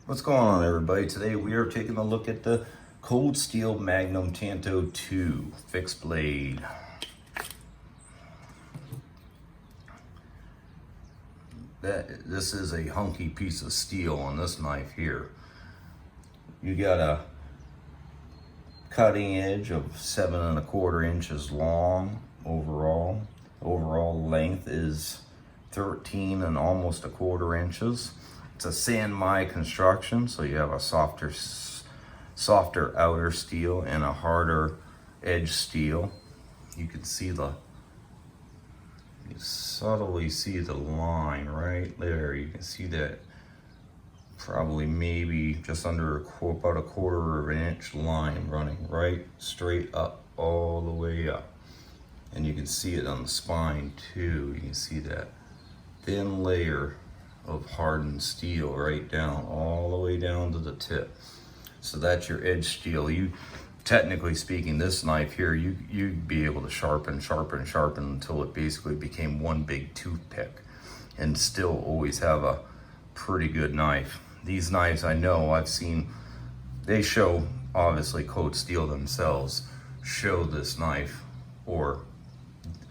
What's going on, everybody? Today we are taking a look at the Cold Steel Magnum Tanto 2 fixed blade. This is a hunky piece of steel on this knife here. You got a cutting edge of 7¼ inches long overall. Overall length is 13 and almost 1/4 inches. It's a San Mai construction, so you have a softer outer steel and a harder edge steel. You can see you subtly see the line right there. You can see that probably maybe just under about 1/4 inch line running right straight up all the way up. And you can see it on the spine too. You can see that thin layer of hardened steel right down, all the way down to the tip. So that's your edge steel. You, technically speaking, this knife here, you'd be able to sharpen until it basically became one big toothpick and still always have a pretty good knife. These knives, I know, I've seen, they show, obviously Cold Steel themselves show this knife, or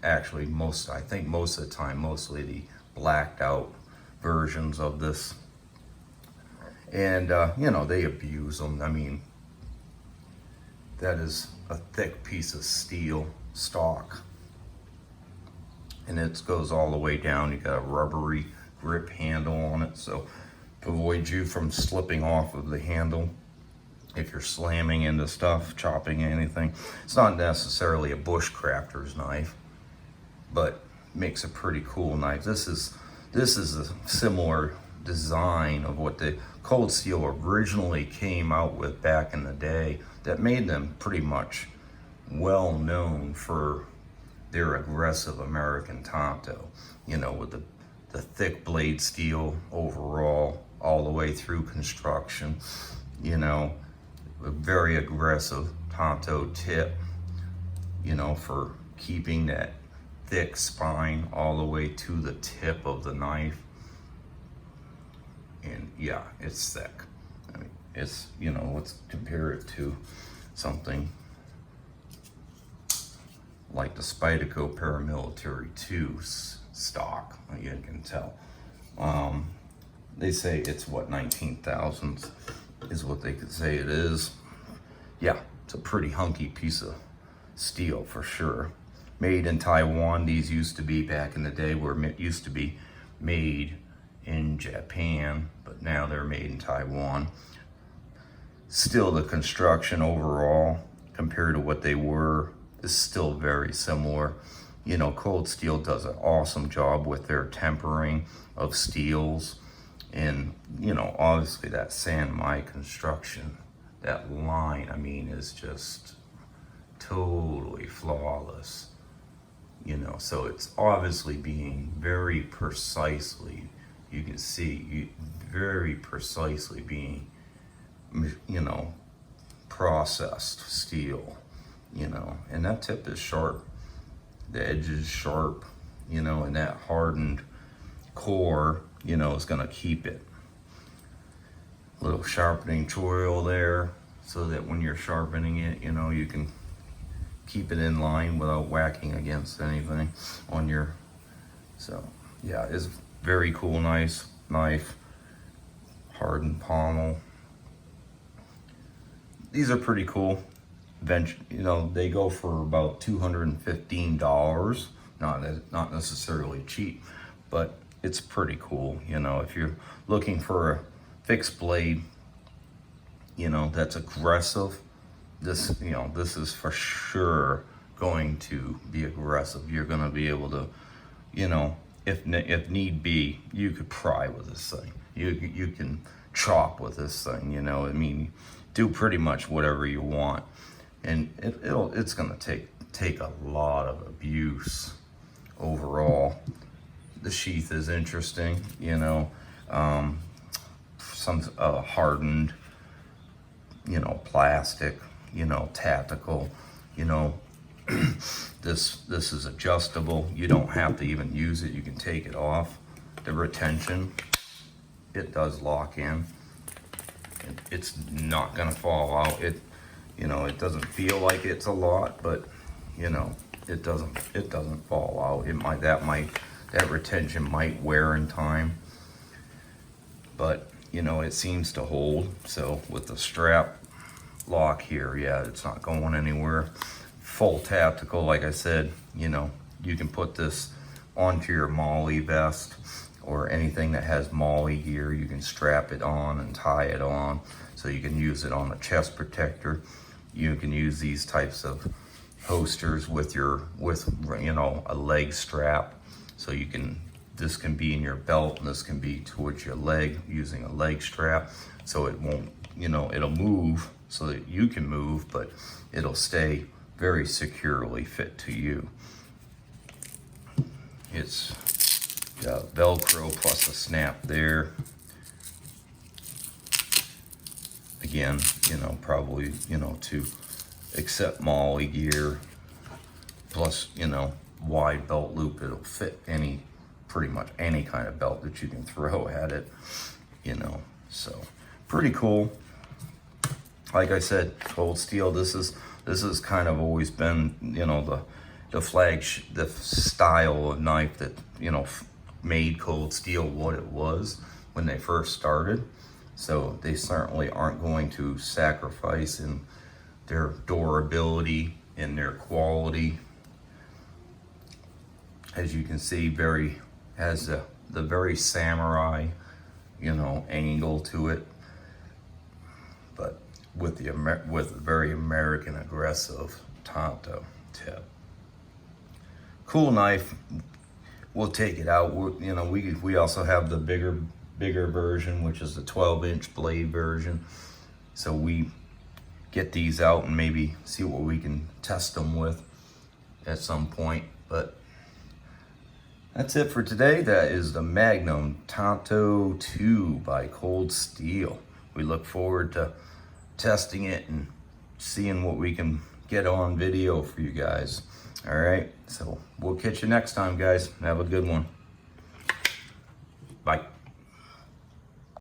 actually I think most of the time, mostly the blacked out versions of this, and you know, they abuse them. I mean, that is a thick piece of steel stock, and it goes all the way down. You got a rubbery grip handle on it, so to avoid you from slipping off of the handle if you're slamming into stuff, chopping anything. It's not necessarily a bushcrafter's knife, but makes a pretty cool knife. This is a similar design of what the Cold Steel originally came out with back in the day, that made them pretty much well known for their aggressive American Tanto, you know, with the thick blade steel overall all the way through construction, you know, a very aggressive Tanto tip, you know, for keeping that thick spine all the way to the tip of the knife. And yeah, it's thick. I mean, it's, you know, let's compare it to something like the Spyderco Paramilitary 2 stock. You can tell. They say it's what, 19 thousandths is what they could say it is. Yeah, it's a pretty hunky piece of steel for sure. Made in Taiwan. These used to be, back in the day, used to be made in Japan, but now they're made in Taiwan. Still, the construction overall, compared to what they were, is still very similar. You know, Cold Steel does an awesome job with their tempering of steels. And, you know, obviously that San Mai construction, that line, I mean, is just totally flawless. You know, so it's obviously being very precisely, you can see, very precisely being, you know, processed steel, you know, and that tip is sharp, the edge is sharp, you know, and that hardened core, you know, is gonna keep it. Little sharpening choil there, so that when you're sharpening it, you know, you can keep it in line without whacking against anything on your, so yeah, it's very cool, nice knife, hardened pommel. These are pretty cool. You know, they go for about $215. Not necessarily cheap, but it's pretty cool. You know, if you're looking for a fixed blade, you know, that's aggressive, this, you know, this is for sure going to be aggressive. You're going to be able to, you know, if need be, you could pry with this thing. You can chop with this thing, you know. I mean, do pretty much whatever you want, and it's going to take a lot of abuse overall. The sheath is interesting, you know, some hardened, you know, plastic, you know, tactical, you know. This is adjustable. You don't have to even use it. You can take it off. The retention, it does lock in. it's not gonna fall out. It, you know, it doesn't feel like it's a lot, but you know, it doesn't fall out. It might, that retention might wear in time, but you know, it seems to hold. So with the strap lock here, yeah, it's not going anywhere. Full tactical, like I said, you know, you can put this onto your Molly vest or anything that has Molly gear. You can strap it on and tie it on, so you can use it on a chest protector. You can use these types of holsters with you know, a leg strap, so you can, this can be in your belt and this can be towards your leg using a leg strap, so it won't, you know, it'll move so that you can move, but it'll stay very securely fit to you. It's got Velcro plus a snap there. Again, you know, probably, you know, to accept Molly gear, plus, you know, wide belt loop. It'll fit any, pretty much any kind of belt that you can throw at it, you know, so pretty cool. Like I said, Cold Steel, this has kind of always been, you know, the style of knife that, you know, made Cold Steel what it was when they first started. So they certainly aren't going to sacrifice in their durability and their quality. As you can see, has the very samurai, you know, angle to it, but with the very American aggressive Tanto tip. Cool knife. We'll take it out. You know, we also have the bigger version, which is the 12-inch blade version. So we get these out and maybe see what we can test them with at some point. But that's it for today. That is the Magnum Tanto 2 by Cold Steel. We look forward to testing it and seeing what we can get on video for you guys. All right, so we'll catch you next time, guys. Have a good one. Bye.